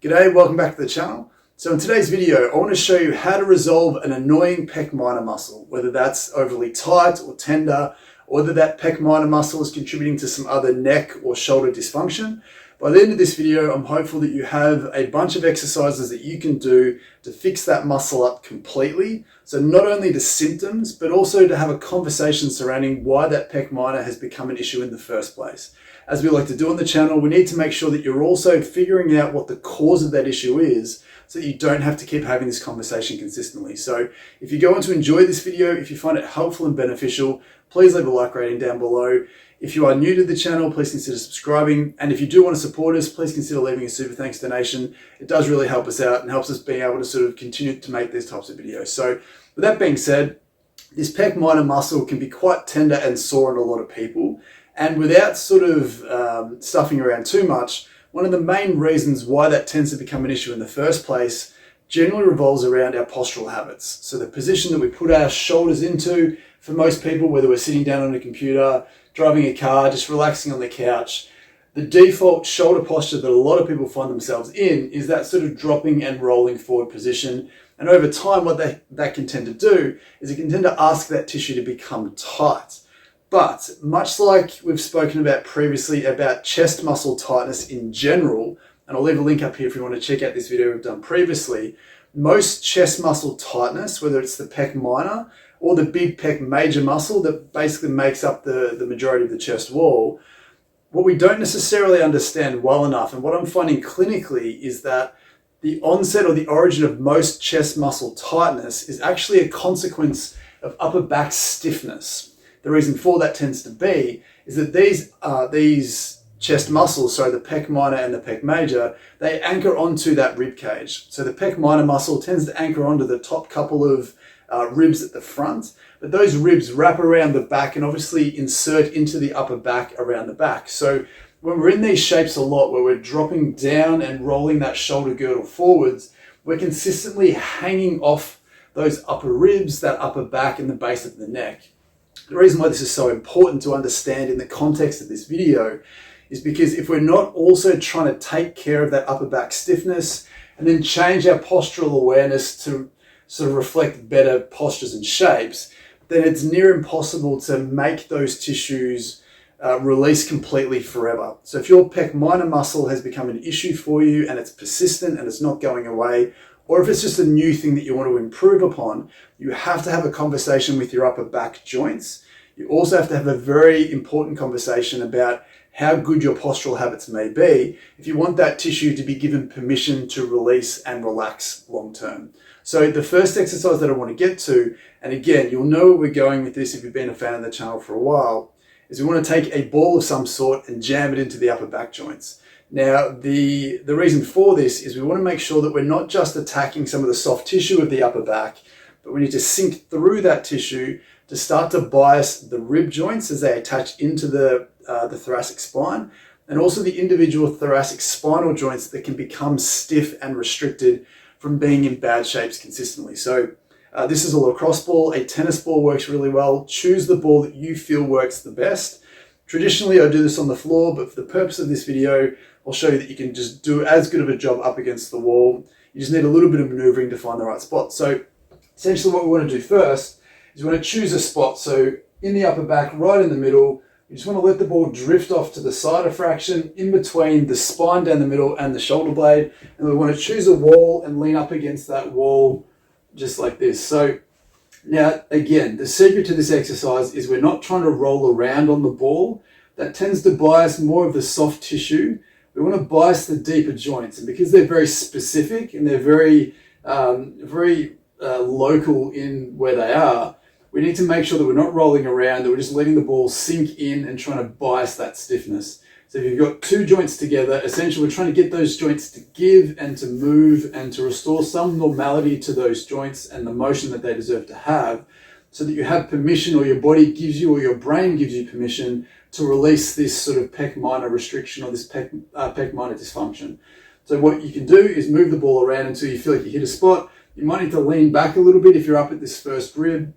G'day, welcome back to the channel. So in today's video, I want to show you how to resolve an annoying pec minor muscle, whether that's overly tight or tender, or whether that pec minor muscle is contributing to some other neck or shoulder dysfunction. By the end of this video, I'm hopeful that you have a bunch of exercises that you can do to fix that muscle up completely. So not only the symptoms, but also to have a conversation surrounding why that pec minor has become an issue in the first place. As we like to do on the channel, we need to make sure that you're also figuring out what the cause of that issue is so that you don't have to keep having this conversation consistently. So if you're going to enjoy this video, if you find it helpful and beneficial, please leave a like rating down below. If you are new to the channel, please consider subscribing. And if you do want to support us, please consider leaving a super thanks donation. It does really help us out and helps us being able to sort of continue to make these types of videos. So with that being said, this pec minor muscle can be quite tender and sore in a lot of people. And without sort of stuffing around too much, one of the main reasons why that tends to become an issue in the first place generally revolves around our postural habits. So the position that we put our shoulders into, for most people, whether we're sitting down on a computer, driving a car, just relaxing on the couch, the default shoulder posture that a lot of people find themselves in is that sort of dropping and rolling forward position. And over time, what that can tend to do is it can tend to ask that tissue to become tight. But much like we've spoken about previously about chest muscle tightness in general, and I'll leave a link up here if you want to check out this video we've done previously, most chest muscle tightness, whether it's the pec minor or the big pec major muscle that basically makes up the majority of the chest wall, what we don't necessarily understand well enough, and what I'm finding clinically, is that the onset or the origin of most chest muscle tightness is actually a consequence of upper back stiffness. The reason for that tends to be is that these chest muscles, so the pec minor and the pec major, they anchor onto that rib cage. So the pec minor muscle tends to anchor onto the top couple of ribs at the front, but those ribs wrap around the back and obviously insert into the upper back around the back. So when we're in these shapes a lot, where we're dropping down and rolling that shoulder girdle forwards, we're consistently hanging off those upper ribs, that upper back and the base of the neck. The reason why this is so important to understand in the context of this video is because if we're not also trying to take care of that upper back stiffness and then change our postural awareness to sort of reflect better postures and shapes, then it's near impossible to make those tissues release completely forever. So if your pec minor muscle has become an issue for you and it's persistent and it's not going away, or if it's just a new thing that you want to improve upon, you have to have a conversation with your upper back joints. You also have to have a very important conversation about how good your postural habits may be if you want that tissue to be given permission to release and relax long term. So the first exercise that I want to get to, and again, you'll know where we're going with this if you've been a fan of the channel for a while, is we want to take a ball of some sort and jam it into the upper back joints. Now, the reason for this is we want to make sure that we're not just attacking some of the soft tissue of the upper back, but we need to sink through that tissue to start to bias the rib joints as they attach into the thoracic spine, and also the individual thoracic spinal joints that can become stiff and restricted from being in bad shapes consistently. So this is a lacrosse ball. A tennis ball works really well. Choose the ball that you feel works the best. Traditionally, I do this on the floor, but for the purpose of this video, I'll show you that you can just do as good of a job up against the wall. You just need a little bit of maneuvering to find the right spot. So essentially what we want to do first is we want to choose a spot. So in the upper back, right in the middle, you just want to let the ball drift off to the side a fraction in between the spine down the middle and the shoulder blade. And we want to choose a wall and lean up against that wall just like this. So now, again, the secret to this exercise is we're not trying to roll around on the ball. That tends to bias more of the soft tissue. We want to bias the deeper joints, and because they're very specific and they're very local in where they are, we need to make sure that we're not rolling around, that we're just letting the ball sink in and trying to bias that stiffness. So if you've got two joints together, essentially we're trying to get those joints to give and to move and to restore some normality to those joints and the motion that they deserve to have, so that you have permission, or your body gives you, or your brain gives you permission to release this sort of pec minor restriction or this pec minor dysfunction. So what you can do is move the ball around until you feel like you hit a spot. You might need to lean back a little bit if you're up at this first rib,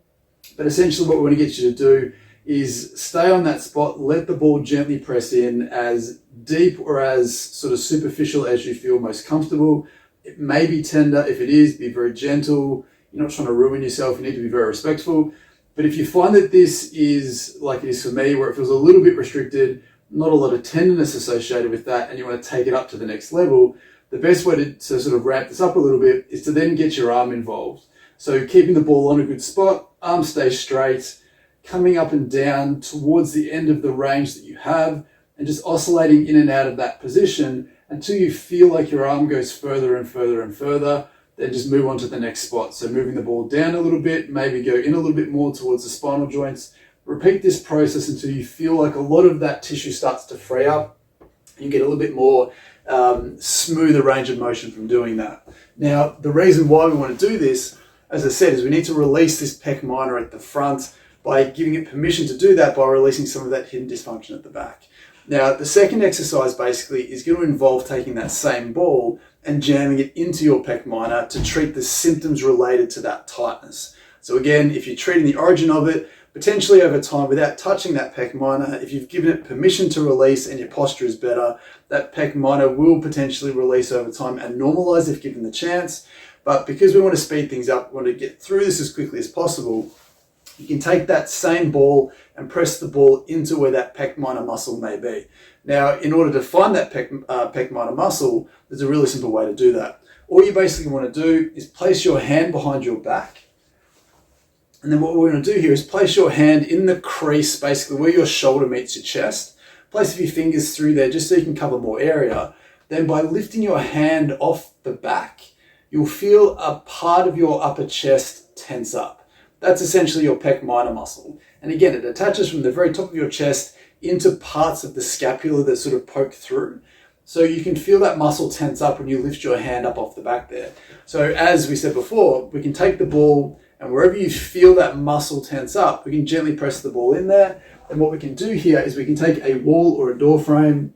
but essentially what we want to get you to do is stay on that spot, let the ball gently press in as deep or as sort of superficial as you feel most comfortable. It may be tender. If it is, be very gentle. You're not trying to ruin yourself. You need to be very respectful. But if you find that this is like it is for me, where it feels a little bit restricted, not a lot of tenderness associated with that, and you want to take it up to the next level, the best way to sort of ramp this up a little bit is to then get your arm involved. So keeping the ball on a good spot, arm stays straight, coming up and down towards the end of the range that you have, and just oscillating in and out of that position until you feel like your arm goes further and further and further. Then just move on to the next spot. So moving the ball down a little bit, maybe go in a little bit more towards the spinal joints. Repeat this process until you feel like a lot of that tissue starts to free up. You get a little bit more smoother range of motion from doing that. Now, the reason why we want to do this, as I said, is we need to release this pec minor at the front by giving it permission to do that by releasing some of that hidden dysfunction at the back. Now, the second exercise basically is going to involve taking that same ball and jamming it into your pec minor to treat the symptoms related to that tightness. So again, if you're treating the origin of it, potentially over time without touching that pec minor, if you've given it permission to release and your posture is better, that pec minor will potentially release over time and normalize if given the chance. But because we want to speed things up, we want to get through this as quickly as possible, you can take that same ball and press the ball into where that pec minor muscle may be. Now, in order to find that pec minor muscle, there's a really simple way to do that. All you basically want to do is place your hand behind your back. And then what we're going to do here is place your hand in the crease, basically where your shoulder meets your chest. Place a few fingers through there just so you can cover more area. Then by lifting your hand off the back, you'll feel a part of your upper chest tense up. That's essentially your pec minor muscle. And again, it attaches from the very top of your chest into parts of the scapula that sort of poke through. So you can feel that muscle tense up when you lift your hand up off the back there. So as we said before, we can take the ball and wherever you feel that muscle tense up, we can gently press the ball in there. And what we can do here is we can take a wall or a door frame.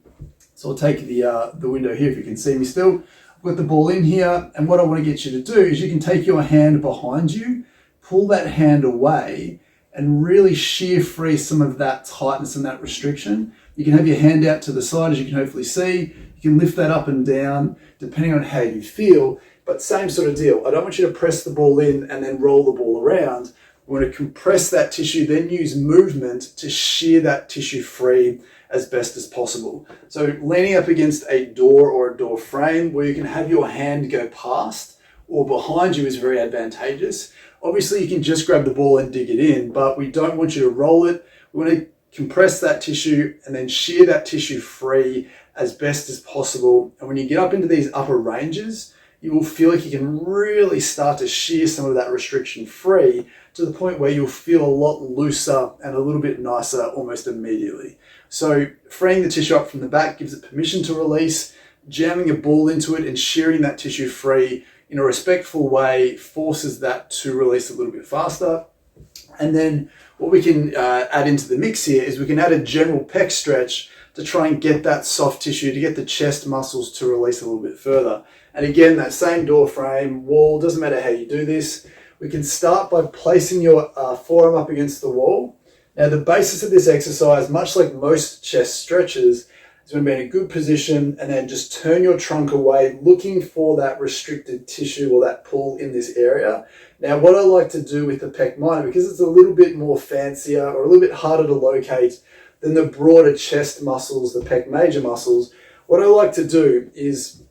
So I'll take the window here if you can see me still. I've got the ball in here. And what I want to get you to do is you can take your hand behind you, pull that hand away, and really shear free some of that tightness and that restriction. You can have your hand out to the side, as you can hopefully see. You can lift that up and down, depending on how you feel, but same sort of deal. I don't want you to press the ball in and then roll the ball around. We want to compress that tissue, then use movement to shear that tissue free as best as possible. So leaning up against a door or a door frame where you can have your hand go past or behind you is very advantageous. Obviously, you can just grab the ball and dig it in, but we don't want you to roll it. We want to compress that tissue and then shear that tissue free as best as possible. And when you get up into these upper ranges, you will feel like you can really start to shear some of that restriction free to the point where you'll feel a lot looser and a little bit nicer almost immediately. So freeing the tissue up from the back gives it permission to release. Jamming a ball into it and shearing that tissue free in a respectful way forces that to release a little bit faster. And then what we can add into the mix here is we can add a general pec stretch to try and get that soft tissue, to get the chest muscles to release a little bit further. And again, that same door frame, wall, doesn't matter how you do this. We can start by placing your forearm up against the wall. Now, the basis of this exercise, much like most chest stretches, is going to be in a good position and then just turn your trunk away, looking for that restricted tissue or that pull in this area. Now, what I like to do with the pec minor, because it's a little bit more fancier or a little bit harder to locate than the broader chest muscles, the pec major muscles, what I like to do is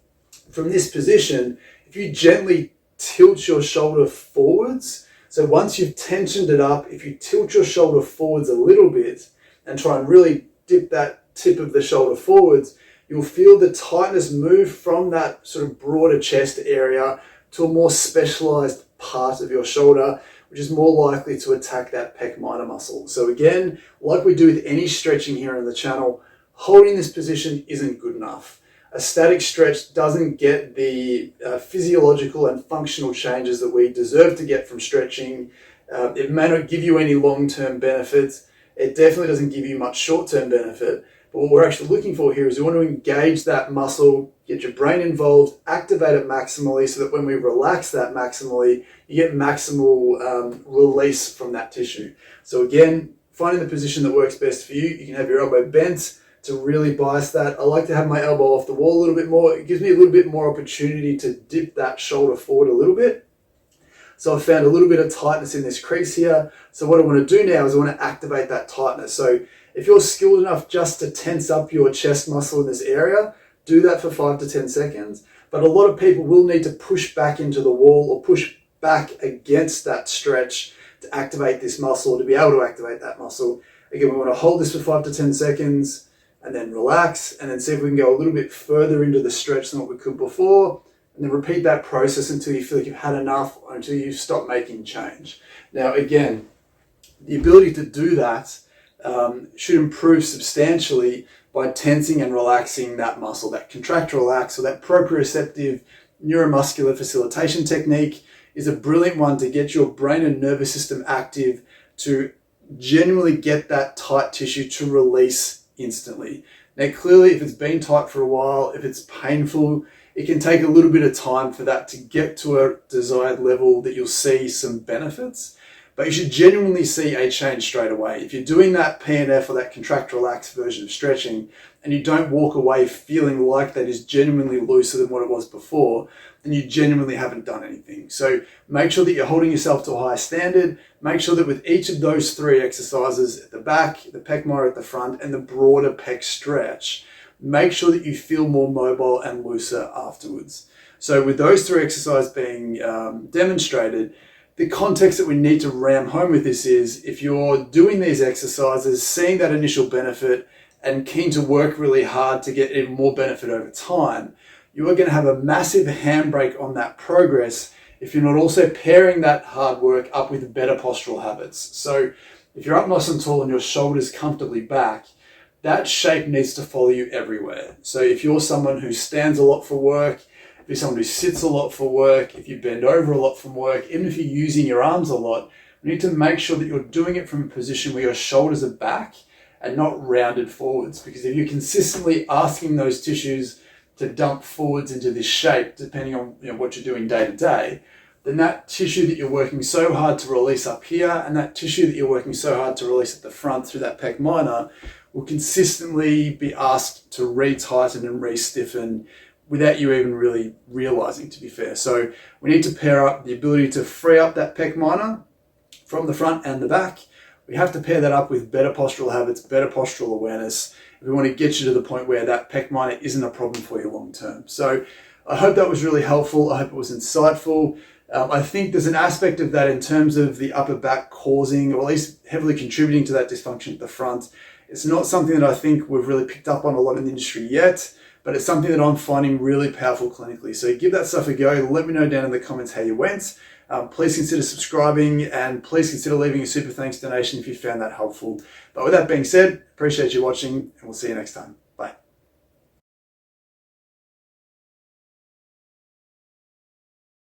from this position, if you gently tilt your shoulder forwards, so once you've tensioned it up, if you tilt your shoulder forwards a little bit and try and really dip that tip of the shoulder forwards, you'll feel the tightness move from that sort of broader chest area to a more specialized part of your shoulder, which is more likely to attack that pec minor muscle. So again, like we do with any stretching here on the channel, holding this position isn't good enough. A static stretch doesn't get the physiological and functional changes that we deserve to get from stretching. It may not give you any long-term benefits. It definitely doesn't give you much short-term benefit. But what we're actually looking for here is we want to engage that muscle, get your brain involved, activate it maximally so that when we relax that maximally, you get maximal release from that tissue. So again, finding the position that works best for you, you can have your elbow bent, to really bias that. I like to have my elbow off the wall a little bit more. It gives me a little bit more opportunity to dip that shoulder forward a little bit. So I've found a little bit of tightness in this crease here. So what I want to do now is I want to activate that tightness. So if you're skilled enough just to tense up your chest muscle in this area, do that for 5 to 10 seconds. But a lot of people will need to push back into the wall or push back against that stretch to activate this muscle, to be able to activate that muscle. Again, we want to hold this for 5 to 10 seconds and then relax, and then see if we can go a little bit further into the stretch than what we could before, and then repeat that process until you feel like you've had enough or until you stop making change. Now, again, the ability to do that should improve substantially by tensing and relaxing that muscle. That contract relax, or that proprioceptive neuromuscular facilitation technique, is a brilliant one to get your brain and nervous system active, to genuinely get that tight tissue to release instantly. Now, clearly, if it's been tight for a while, if it's painful, it can take a little bit of time for that to get to a desired level that you'll see some benefits. But you should genuinely see a change straight away. If you're doing that PNF or that contract relax version of stretching and you don't walk away feeling like that is genuinely looser than what it was before, then you genuinely haven't done anything. So make sure that you're holding yourself to a high standard. Make sure that with each of those 3 exercises at the back, the pec minor at the front, and the broader pec stretch, make sure that you feel more mobile and looser afterwards. So with those 3 exercises being demonstrated, the context that we need to ram home with this is, if you're doing these exercises, seeing that initial benefit and keen to work really hard to get even more benefit over time, you are going to have a massive handbrake on that progress if you're not also pairing that hard work up with better postural habits. So if you're up nice and tall and your shoulders comfortably back, that shape needs to follow you everywhere. So if you're someone who stands a lot for work, if you're someone who sits a lot for work, if you bend over a lot from work, even if you're using your arms a lot, we need to make sure that you're doing it from a position where your shoulders are back and not rounded forwards. Because if you're consistently asking those tissues to dump forwards into this shape, depending on what you're doing day to day, then that tissue that you're working so hard to release up here and that tissue that you're working so hard to release at the front through that pec minor will consistently be asked to re-tighten and re-stiffen without you even really realizing, to be fair. So we need to pair up the ability to free up that pec minor from the front and the back. We have to pair that up with better postural habits, better postural awareness, if we want to get you to the point where that pec minor isn't a problem for you long term. So I hope that was really helpful. I hope it was insightful. I think there's an aspect of that in terms of the upper back causing, or at least heavily contributing to that dysfunction at the front. It's not something that I think we've really picked up on a lot in the industry yet, but it's something that I'm finding really powerful clinically. So give that stuff a go. Let me know down in the comments how you went. Please consider subscribing, and please consider leaving a super thanks donation if you found that helpful. But with that being said, appreciate you watching, and we'll see you next time.